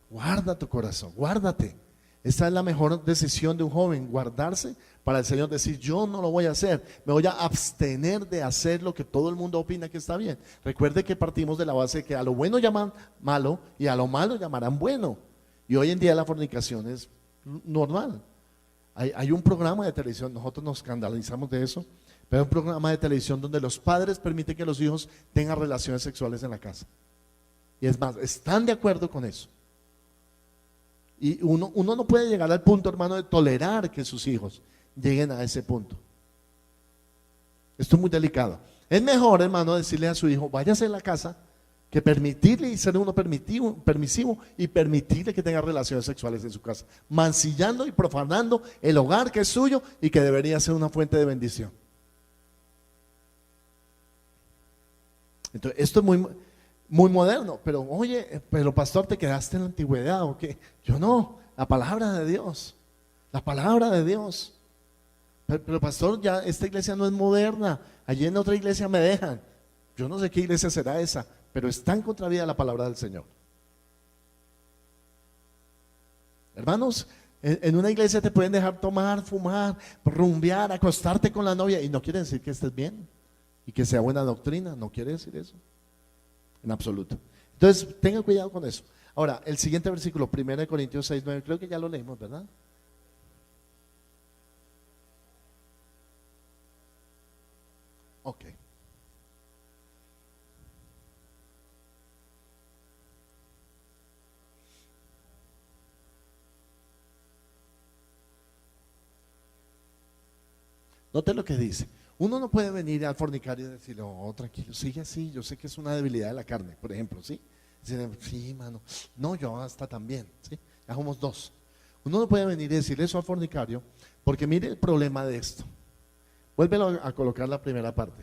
Guarda tu corazón, guárdate. Esta es la mejor decisión de un joven, guardarse para el Señor, decir yo no lo voy a hacer, me voy a abstener de hacer lo que todo el mundo opina que está bien. Recuerde que partimos de la base de que a lo bueno llaman malo y a lo malo llamarán bueno. Y hoy en día la fornicación es normal. Hay un programa de televisión, nosotros nos escandalizamos de eso, pero hay un programa de televisión donde los padres permiten que los hijos tengan relaciones sexuales en la casa. Y es más, están de acuerdo con eso. Y uno no puede llegar al punto, hermano, de tolerar que sus hijos lleguen a ese punto. Esto es muy delicado. Es mejor, hermano, decirle a su hijo, váyase a la casa, que permitirle y ser uno permisivo y permitirle que tenga relaciones sexuales en su casa, mancillando y profanando el hogar que es suyo y que debería ser una fuente de bendición. Entonces, esto es muy moderno, pero oye, pero pastor, ¿te quedaste en la antigüedad o qué? Yo no, la palabra de Dios. Pero pastor, ya esta iglesia no es moderna, allí en otra iglesia me dejan. Yo no sé qué iglesia será esa, pero está en contravía de la palabra del Señor. Hermanos, en una iglesia te pueden dejar tomar, fumar, rumbear, acostarte con la novia, y no quiere decir que estés bien y que sea buena doctrina, no quiere decir eso en absoluto. Entonces tengan cuidado con eso. Ahora, el siguiente versículo, 1 Corintios 6:9, creo que ya lo leímos, ¿verdad? Ok. Note lo que dice. Uno no puede venir al fornicario y decirle, oh, tranquilo, sigue así, yo sé que es una debilidad de la carne, por ejemplo, ¿sí? Decirle, sí, mano, no, yo hasta también, ¿sí? Ya somos dos. Uno no puede venir y decirle eso al fornicario, porque mire el problema de esto. Vuélvelo a colocar la primera parte.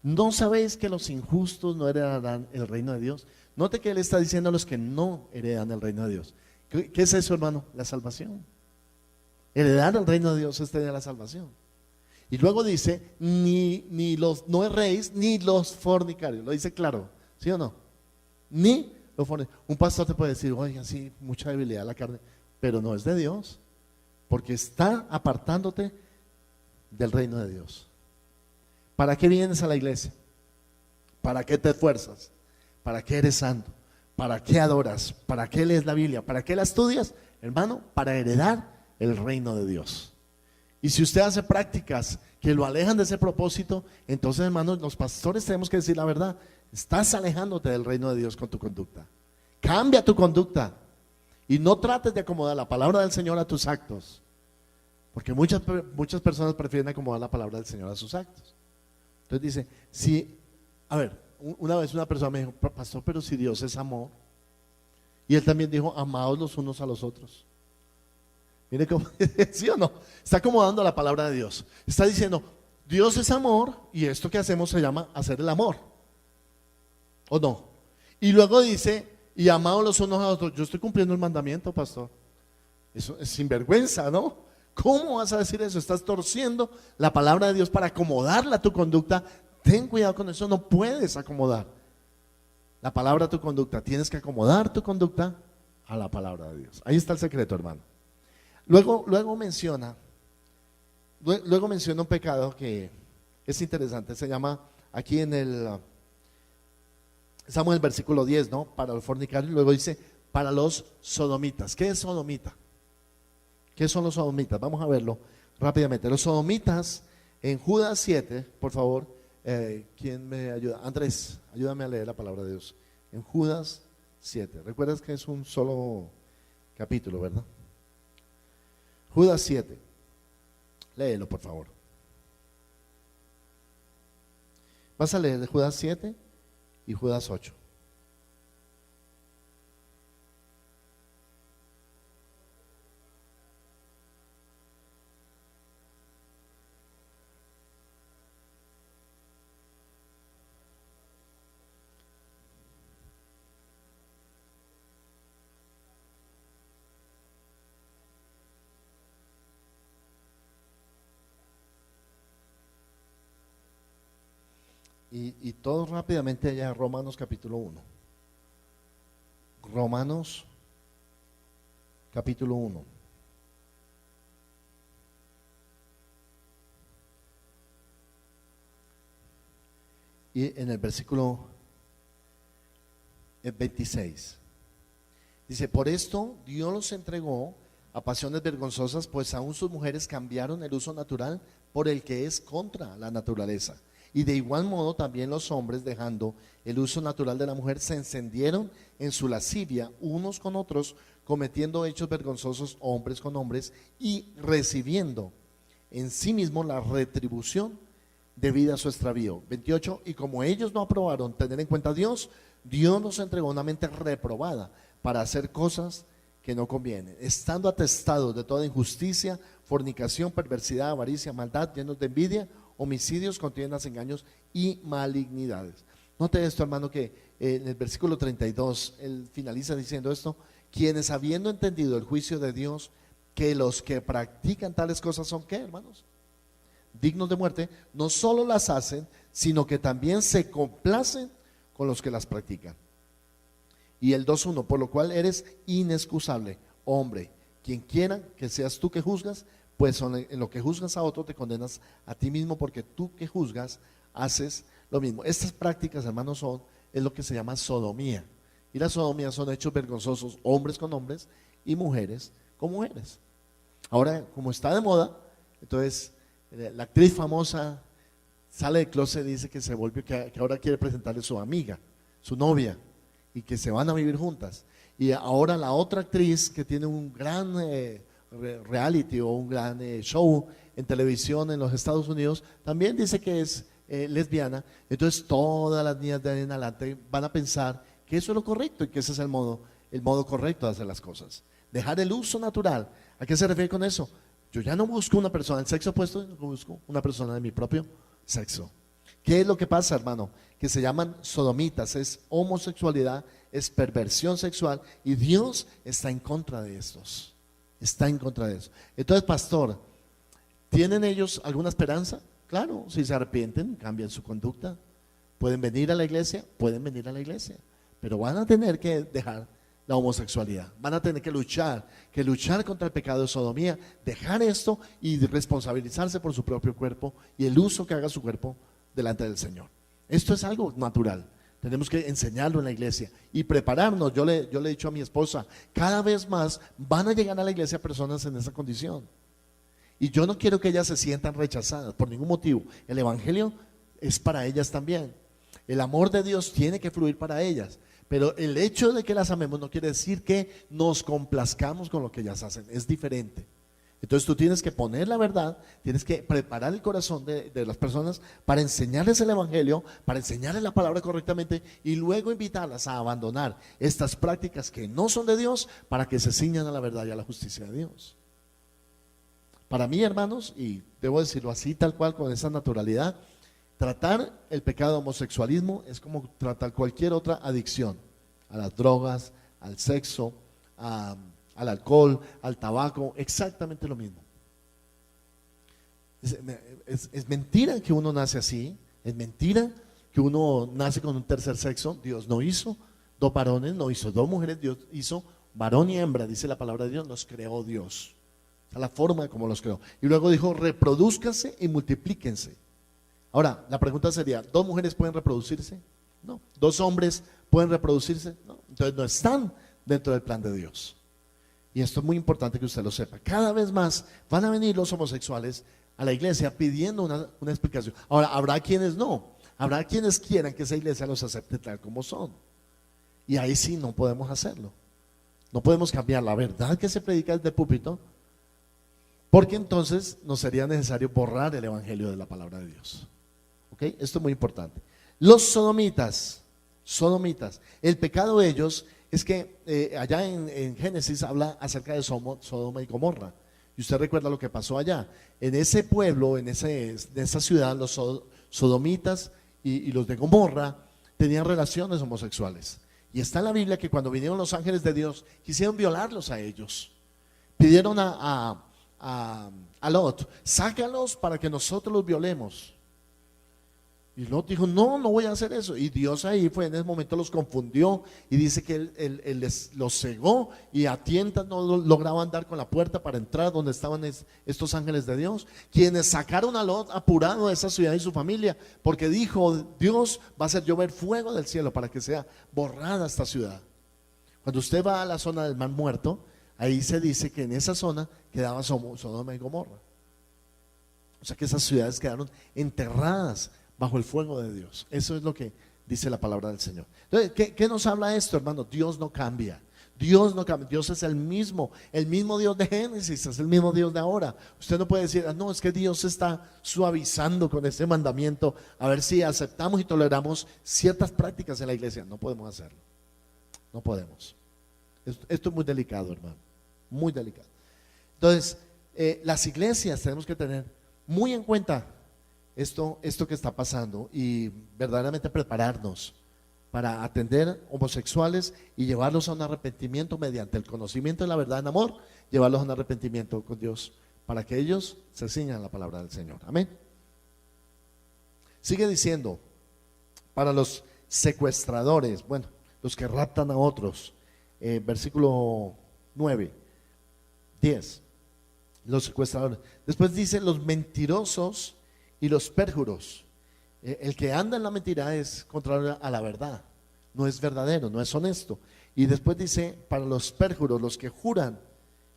¿No sabéis que los injustos no heredarán el reino de Dios? Note que él está diciendo a los que no heredan el reino de Dios. ¿Qué es eso, hermano? La salvación. Heredar el reino de Dios es tener la salvación. Y luego dice, ni los no erréis, ni los fornicarios. Lo dice claro, ¿sí o no? Ni los fornicarios. Un pastor te puede decir, oiga, sí, mucha debilidad de la carne, pero no es de Dios, porque está apartándote del reino de Dios. ¿Para qué vienes a la iglesia? ¿Para qué te esfuerzas? ¿Para qué eres santo? ¿Para qué adoras? ¿Para qué lees la Biblia? ¿Para qué la estudias? Hermano, para heredar el reino de Dios. Y si usted hace prácticas que lo alejan de ese propósito, entonces, hermanos, los pastores tenemos que decir la verdad. Estás alejándote del reino de Dios con tu conducta. Cambia tu conducta y no trates de acomodar la palabra del Señor a tus actos, porque muchas personas prefieren acomodar la palabra del Señor a sus actos. Entonces dice, si, a ver, una vez una persona me dijo, pastor, pero si Dios es amor, y él también dijo, amaos los unos a los otros. Mire cómo, ¿sí o no? Está acomodando la palabra de Dios. Está diciendo, Dios es amor y esto que hacemos se llama hacer el amor. ¿O no? Y luego dice, y amados los unos a los otros. Yo estoy cumpliendo el mandamiento, pastor. Eso es sinvergüenza, ¿no? ¿Cómo vas a decir eso? Estás torciendo la palabra de Dios para acomodarla a tu conducta. Ten cuidado con eso, no puedes acomodar la palabra a tu conducta. Tienes que acomodar tu conducta a la palabra de Dios. Ahí está el secreto, hermano. Luego menciona un pecado que es interesante, se llama aquí estamos en el versículo 10, ¿no? Para los fornicarios, luego dice, para los sodomitas. ¿Qué es sodomita? ¿Qué son los sodomitas? Vamos a verlo rápidamente. Los sodomitas, en Judas 7, por favor, ¿quién me ayuda? Andrés, ayúdame a leer la palabra de Dios. En Judas 7, recuerdas que es un solo capítulo, ¿verdad? Judas 7, léelo por favor. Vas a leer de Judas 7 y Judas 8. Y todo rápidamente allá, Romanos capítulo 1. Romanos capítulo 1. Y en el versículo 26. Dice, por esto Dios los entregó a pasiones vergonzosas, pues aún sus mujeres cambiaron el uso natural por el que es contra la naturaleza. Y de igual modo también los hombres, dejando el uso natural de la mujer, se encendieron en su lascivia unos con otros, cometiendo hechos vergonzosos hombres con hombres y recibiendo en sí mismo la retribución debida a su extravío. 28, y como ellos no aprobaron tener en cuenta a Dios, Dios nos entregó una mente reprobada para hacer cosas que no convienen, estando atestados de toda injusticia, fornicación, perversidad, avaricia, maldad, llenos de envidia, homicidios, contiendas, engaños y malignidades. Note esto, hermano, que en el versículo 32 él finaliza diciendo esto: quienes habiendo entendido el juicio de Dios, que los que practican tales cosas son, ¿qué, hermanos? Dignos de muerte, no solo las hacen, sino que también se complacen con los que las practican. Y el 2:1, por lo cual eres inexcusable, hombre, quien quiera que seas tú que juzgas, pues en lo que juzgas a otro te condenas a ti mismo, porque tú que juzgas haces lo mismo. Estas prácticas, hermanos, es lo que se llama sodomía. Y la sodomía son hechos vergonzosos, hombres con hombres y mujeres con mujeres. Ahora, como está de moda, entonces la actriz famosa sale del closet y dice que se volvió, que ahora quiere presentarle a su amiga, su novia, y que se van a vivir juntas. Y ahora la otra actriz que tiene un gran reality o un gran show en televisión en los Estados Unidos, también dice que es lesbiana. Entonces todas las niñas de ahí en adelante van a pensar que eso es lo correcto y que ese es el modo correcto de hacer las cosas. Dejar el uso natural. ¿A qué se refiere con eso? Yo ya no busco una persona del sexo opuesto, yo busco una persona de mi propio sexo. ¿Qué es lo que pasa, hermano? Que se llaman sodomitas, es homosexualidad, es perversión sexual, y Dios está en contra de estos. Está en contra de eso. Entonces, pastor, ¿tienen ellos alguna esperanza? Claro, si se arrepienten, cambian su conducta. ¿Pueden venir a la iglesia? Pueden venir a la iglesia, pero van a tener que dejar la homosexualidad, van a tener que luchar contra el pecado de sodomía, dejar esto y responsabilizarse por su propio cuerpo y el uso que haga su cuerpo delante del Señor. Esto es algo natural, tenemos que enseñarlo en la iglesia y prepararnos. Yo le he dicho a mi esposa, cada vez más van a llegar a la iglesia personas en esa condición, y yo no quiero que ellas se sientan rechazadas por ningún motivo. El evangelio es para ellas también, el amor de Dios tiene que fluir para ellas. Pero el hecho de que las amemos no quiere decir que nos complazcamos con lo que ellas hacen, es diferente. Entonces tú tienes que poner la verdad, tienes que preparar el corazón de las personas para enseñarles el evangelio, para enseñarles la palabra correctamente y luego invitarlas a abandonar estas prácticas que no son de Dios para que se ciñan a la verdad y a la justicia de Dios. Para mí, hermanos, y debo decirlo así tal cual, con esa naturalidad, tratar el pecado de homosexualismo es como tratar cualquier otra adicción, a las drogas, al sexo, al alcohol, al tabaco, exactamente lo mismo. Es mentira que uno nace así, es mentira que uno nace con un tercer sexo. Dios no hizo dos varones, no hizo dos mujeres, Dios hizo varón y hembra, dice la palabra de Dios, nos creó Dios. Esa es la forma como los creó. Y luego dijo, reprodúzcanse y multiplíquense. Ahora, la pregunta sería, ¿dos mujeres pueden reproducirse? No. ¿Dos hombres pueden reproducirse? No. Entonces no están dentro del plan de Dios. Y esto es muy importante que usted lo sepa. Cada vez más van a venir los homosexuales a la iglesia pidiendo una explicación. Ahora, habrá quienes no. Habrá quienes quieran que esa iglesia los acepte tal como son. Y ahí sí no podemos hacerlo. No podemos cambiar la verdad que se predica desde el púlpito, porque entonces nos sería necesario borrar el evangelio de la palabra de Dios. ¿Ok? Esto es muy importante. Los sodomitas, el pecado de ellos es que allá en Génesis habla acerca de Sodoma y Gomorra. Y usted recuerda lo que pasó allá. En ese pueblo, en esa ciudad, los sodomitas y los de Gomorra tenían relaciones homosexuales. Y está en la Biblia que cuando vinieron los ángeles de Dios, quisieron violarlos a ellos. Pidieron a Lot, sácalos para que nosotros los violemos. Y Lot dijo, no voy a hacer eso. Y Dios ahí en ese momento los confundió y dice que él los cegó y a tientas no lograban dar con la puerta para entrar donde estaban estos ángeles de Dios, quienes sacaron a Lot apurado de esa ciudad y su familia, porque dijo, Dios va a hacer llover fuego del cielo para que sea borrada esta ciudad. Cuando usted va a la zona del Mar Muerto, ahí se dice que en esa zona quedaba Sodoma y Gomorra. O sea que esas ciudades quedaron enterradas bajo el fuego de Dios. Eso es lo que dice la palabra del Señor. Entonces, ¿qué nos habla esto, hermano? Dios no cambia. Dios no cambia. Dios es el mismo Dios de Génesis, es el mismo Dios de ahora. Usted no puede decir, no, es que Dios está suavizando con ese mandamiento a ver si aceptamos y toleramos ciertas prácticas en la iglesia. No podemos hacerlo. No podemos. Esto es muy delicado, hermano. Muy delicado. Entonces, las iglesias tenemos que tener muy en cuenta esto que está pasando y verdaderamente prepararnos para atender homosexuales y llevarlos a un arrepentimiento mediante el conocimiento de la verdad en amor, llevarlos a un arrepentimiento con Dios para que ellos se ciñan a la palabra del Señor. Amén. Sigue diciendo, para los secuestradores, bueno, los que raptan a otros. Versículo 9, 10, los secuestradores. Después dice los mentirosos y los pérjuros. El que anda en la mentira es contrario a la verdad, no es verdadero, no es honesto. Y después dice para los pérjuros, los que juran,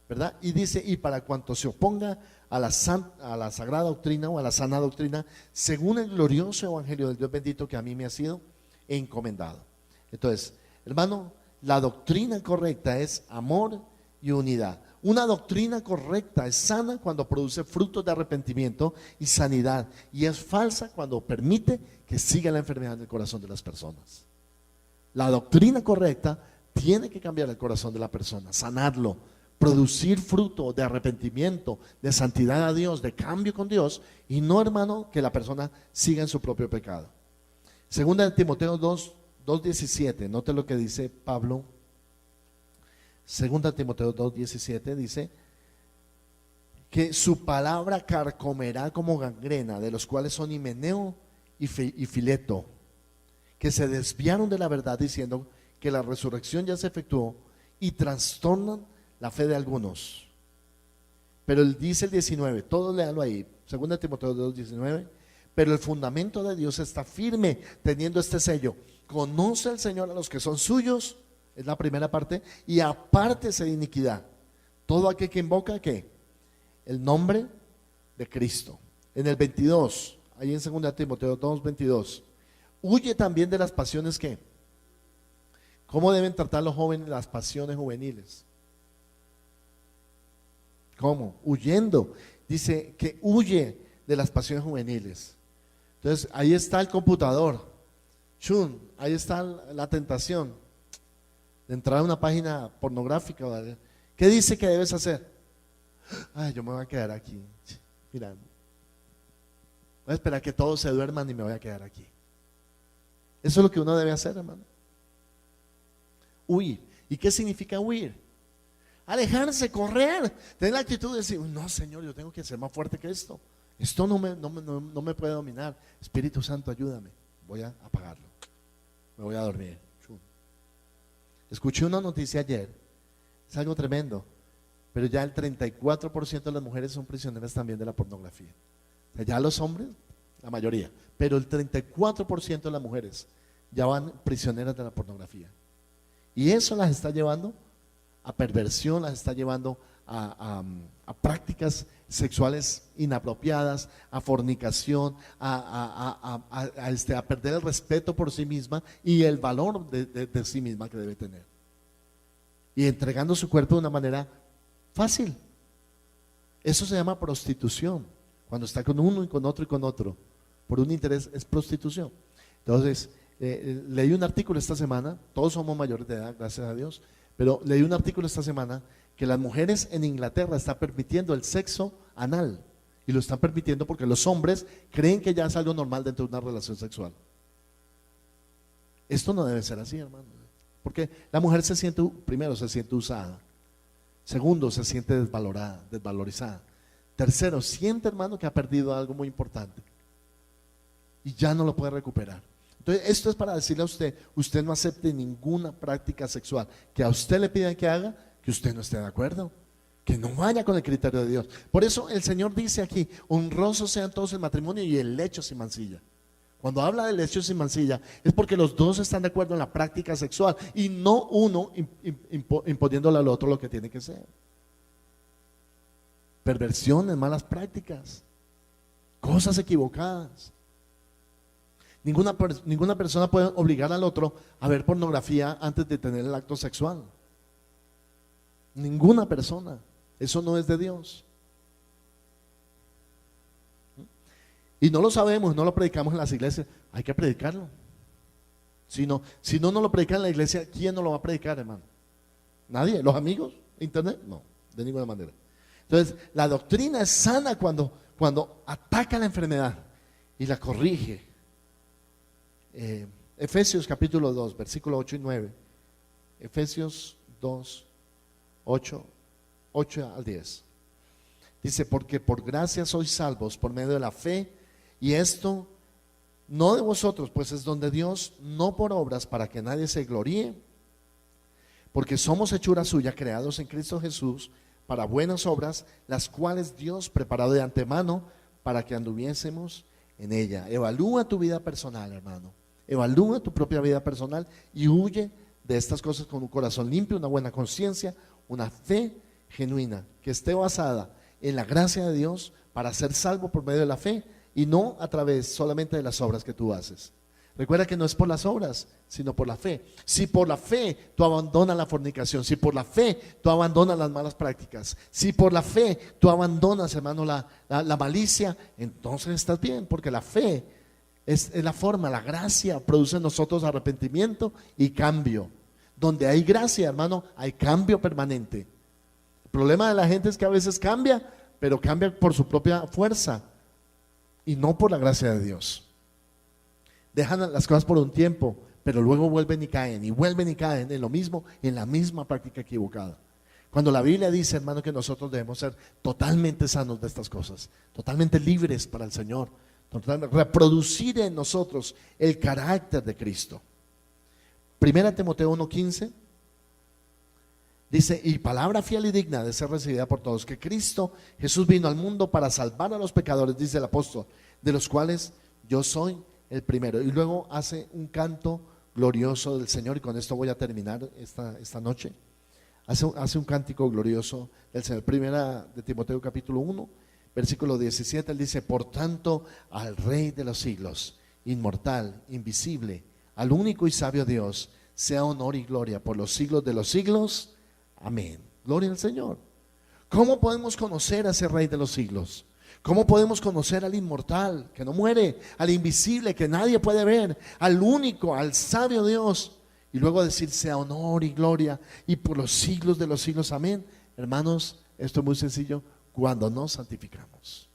¿verdad? Y dice, y para cuanto se oponga a la sagrada doctrina o a la sana doctrina, según el glorioso evangelio del Dios bendito que a mí me ha sido encomendado. Entonces, hermano, la doctrina correcta es amor y unidad. Una doctrina correcta es sana cuando produce frutos de arrepentimiento y sanidad, y es falsa cuando permite que siga la enfermedad en el corazón de las personas. La doctrina correcta tiene que cambiar el corazón de la persona, sanarlo, producir fruto de arrepentimiento, de santidad a Dios, de cambio con Dios, y no, hermano, que la persona siga en su propio pecado. Segunda de Timoteo 2:17, note lo que dice Pablo. Segunda de Timoteo 2:17 dice que su palabra carcomerá como gangrena, de los cuales son Himeneo y Fileto, que se desviaron de la verdad diciendo que la resurrección ya se efectuó y trastornan la fe de algunos. Pero él dice el 19, todos léanlo ahí, 2 Timoteo 2:19, pero el fundamento de Dios está firme, teniendo este sello: conoce el Señor a los que son suyos, es la primera parte, y apártese de iniquidad todo aquel que invoca, ¿qué? El nombre de Cristo. En el 22, ahí en 2 Timoteo 2:22, huye también de las pasiones que, ¿cómo deben tratar los jóvenes las pasiones juveniles? ¿Cómo? Huyendo. Dice que huye de las pasiones juveniles. Entonces ahí está el computador, ahí está la tentación de entrar a una página pornográfica. ¿Qué dice que debes hacer? Ay, yo me voy a quedar aquí, mira, voy a esperar que todos se duerman y me voy a quedar aquí. Eso es lo que uno debe hacer, hermano. Huir. ¿Y qué significa huir? Alejarse, correr, tener la actitud de decir, no, Señor, yo tengo que ser más fuerte que esto. Esto no me puede dominar. Espíritu Santo, ayúdame. Voy a apagarlo, me voy a dormir. Escuché una noticia ayer, es algo tremendo, pero ya el 34% de las mujeres son prisioneras también de la pornografía. O sea, ya los hombres, la mayoría, pero el 34% de las mujeres ya van prisioneras de la pornografía. Y eso las está llevando a perversión, las está llevando a prácticas sexuales inapropiadas, a fornicación, a perder el respeto por sí misma y el valor de sí misma que debe tener. Y entregando su cuerpo de una manera fácil. Eso se llama prostitución. Cuando está con uno y con otro y con otro, por un interés, es prostitución. Entonces, leí un artículo esta semana, todos somos mayores de edad, gracias a Dios, pero leí un artículo esta semana que las mujeres en Inglaterra están permitiendo el sexo anal, y lo están permitiendo porque los hombres creen que ya es algo normal dentro de una relación sexual. Esto no debe ser así, hermano, porque la mujer primero se siente usada, segundo se siente desvalorada, desvalorizada, tercero siente, hermano, que ha perdido algo muy importante y ya no lo puede recuperar. Entonces esto es para decirle a usted, usted no acepte ninguna práctica sexual que a usted le pidan que haga, que usted no esté de acuerdo, que no vaya con el criterio de Dios. Por eso el Señor dice aquí, honrosos sean todos el matrimonio y el lecho sin mancilla. Cuando habla del lecho sin mancilla es porque los dos están de acuerdo en la práctica sexual y no uno imponiéndole al otro lo que tiene que ser. Perversiones, malas prácticas, cosas equivocadas. Ninguna persona puede obligar al otro a ver pornografía antes de tener el acto sexual. Ninguna persona. Eso no es de Dios. Y no lo sabemos, no lo predicamos en las iglesias. Hay que predicarlo. Si no lo predican en la iglesia, ¿quién no lo va a predicar, hermano? ¿Nadie? ¿Los amigos? ¿Internet? No, de ninguna manera. Entonces, la doctrina es sana cuando ataca la enfermedad y la corrige. Efesios capítulo 2, versículo 8 y 9. Efesios 2, 8 al 10. Dice, porque por gracia sois salvos por medio de la fe, y esto no de vosotros, pues es don de Dios, no por obras para que nadie se gloríe, porque somos hechura suya, creados en Cristo Jesús para buenas obras, las cuales Dios preparó de antemano para que anduviésemos en ella. Evalúa tu vida personal, hermano. Evalúa tu propia vida personal y huye de estas cosas con un corazón limpio, una buena conciencia, una fe genuina que esté basada en la gracia de Dios para ser salvo por medio de la fe y no a través solamente de las obras que tú haces. Recuerda que no es por las obras, sino por la fe. Si por la fe tú abandonas la fornicación, si por la fe tú abandonas las malas prácticas, si por la fe tú abandonas, hermano, la malicia, entonces estás bien, porque la fe es la forma, la gracia produce en nosotros arrepentimiento y cambio. Donde hay gracia, hermano, hay cambio permanente. El problema de la gente es que a veces cambia, pero cambia por su propia fuerza y no por la gracia de Dios. Dejan las cosas por un tiempo, pero luego vuelven y caen en lo mismo, en la misma práctica equivocada. Cuando la Biblia dice, hermano, que nosotros debemos ser totalmente sanos de estas cosas, totalmente libres para el Señor, totalmente reproducir en nosotros el carácter de Cristo. Primera Timoteo 1:15 dice, y palabra fiel y digna de ser recibida por todos, que Cristo Jesús vino al mundo para salvar a los pecadores, dice el apóstol, de los cuales yo soy el primero. Y luego hace un canto glorioso del Señor, y con esto voy a terminar esta noche. Hace un cántico glorioso del Señor. Primera de Timoteo capítulo 1, versículo 17, él dice, por tanto al Rey de los siglos, inmortal, invisible, al único y sabio Dios, sea honor y gloria por los siglos de los siglos. Amén. Gloria al Señor. ¿Cómo podemos conocer a ese Rey de los siglos? ¿Cómo podemos conocer al inmortal que no muere, al invisible que nadie puede ver, al único, al sabio Dios? Y luego decir, sea honor y gloria y por los siglos de los siglos. Amén. Hermanos, esto es muy sencillo. Cuando nos santificamos.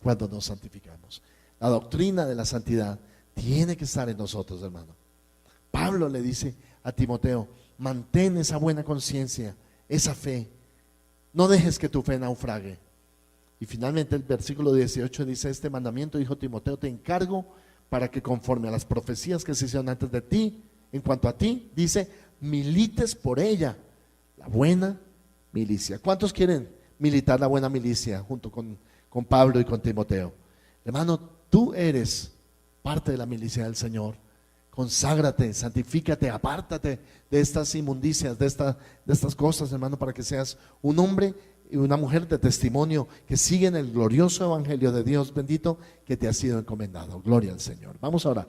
Cuando nos santificamos. La doctrina de la santidad tiene que estar en nosotros, hermano. Pablo le dice a Timoteo, mantén esa buena conciencia, esa fe. No dejes que tu fe naufrague. Y finalmente el versículo 18 dice, este mandamiento, hijo Timoteo, te encargo para que conforme a las profecías que se hicieron antes de ti, en cuanto a ti, dice, milites por ella la buena milicia. ¿Cuántos quieren militar la buena milicia junto con Pablo y con Timoteo? Hermano, tú eres parte de la milicia del Señor. Conságrate, santifícate, apártate de estas inmundicias, de estas cosas, hermano, para que seas un hombre y una mujer de testimonio que siguen el glorioso evangelio de Dios bendito que te ha sido encomendado. Gloria al Señor. Vamos ahora.